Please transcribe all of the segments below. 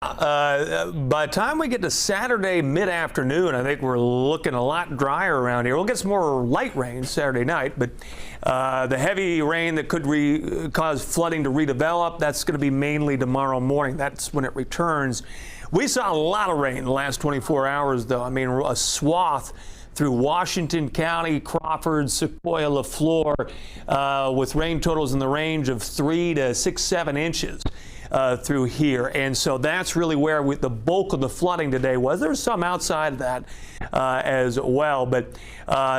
By the time we get to Saturday mid-afternoon, I think we're looking a lot drier around here. We'll get some more light rain Saturday night, but the heavy rain that could cause flooding to redevelop, that's going to be mainly tomorrow morning. That's when it returns. We saw a lot of rain in the last 24 hours, though. I mean, a swath through Washington County, Crawford, Sequoia, LaFleur, with rain totals in the range of 3 to 6, 7 inches. Through here, and so that's really where the bulk of the flooding today was. There's some outside of that as well, but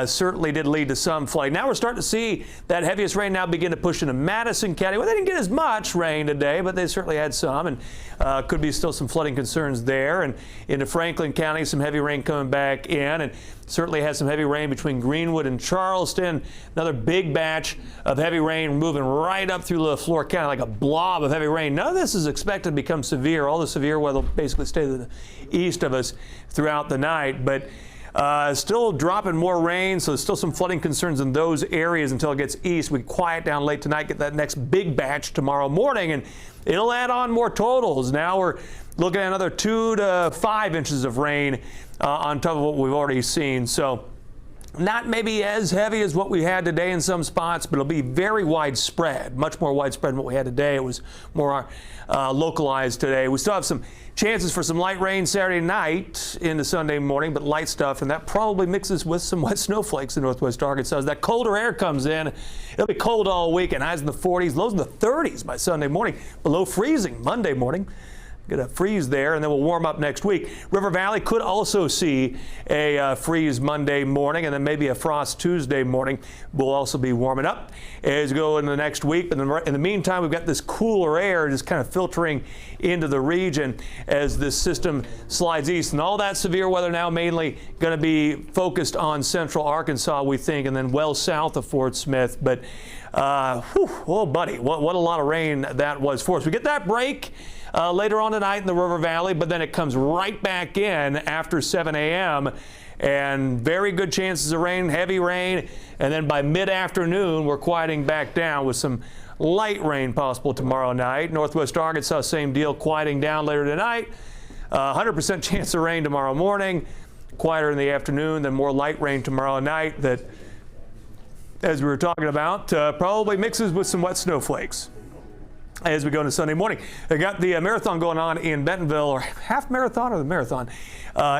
certainly did lead to some flooding. Now we're starting to see that heaviest rain now begin to push into Madison County. Well, they didn't get as much rain today, but they certainly had some, and could be still some flooding concerns there. And into Franklin County, some heavy rain coming back in, and certainly had some heavy rain between Greenwood and Charleston. Another big batch of heavy rain moving right up through LaFleur County like a blob of heavy rain. None of this is expected to become severe. All the severe weather will basically stay to the east of us throughout the night, but still dropping more rain, so there's still some flooding concerns in those areas until it gets east. We quiet down late tonight, get that next big batch tomorrow morning, and it'll add on more totals. Now we're looking at another 2 to 5 inches of rain on top of what we've already seen. So not maybe as heavy as what we had today in some spots, but it'll be very widespread, much more widespread than what we had today. It was more localized today. We still have some chances for some light rain Saturday night into Sunday morning, but light stuff, and that probably mixes with some wet snowflakes in northwest Arkansas. As that colder air comes in, it'll be cold all weekend. Highs in the 40s, lows in the 30s by Sunday morning, below freezing Monday morning. Get a freeze there, and then we'll warm up next week. River Valley could also see a freeze Monday morning, and then maybe a frost Tuesday morning. We'll also be warming up as we go into the next week. But in the meantime, we've got this cooler air just kind of filtering into the region as this system slides east. And all that severe weather now mainly going to be focused on central Arkansas, we think, and then well south of Fort Smith. But, oh, buddy, what a lot of rain that was for us. We get that break later on tonight in the River Valley, but then it comes right back in after 7 a.m. and very good chances of rain, heavy rain, and then by mid-afternoon we're quieting back down with some light rain possible tomorrow night. Northwest Arkansas, same deal, quieting down later tonight. 100% chance of rain tomorrow morning, quieter in the afternoon, then more light rain tomorrow night that, as we were talking about, probably mixes with some wet snowflakes as we go into Sunday morning. They got the marathon going on in Bentonville, or half marathon or the marathon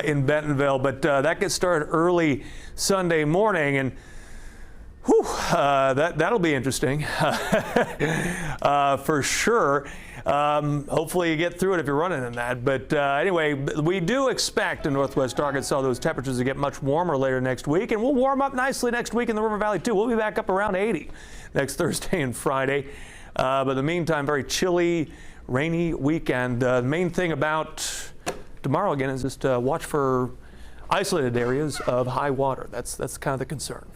in Bentonville, but that gets started early Sunday morning, and whew, that'll be interesting for sure. Hopefully you get through it if you're running in that. But anyway, we do expect in northwest Arkansas those temperatures to get much warmer later next week, and we'll warm up nicely next week in the River Valley too. We'll be back up around 80 next Thursday and Friday. But in the meantime, very chilly, rainy weekend. The main thing about tomorrow, again, is just watch for isolated areas of high water. That's kind of the concern.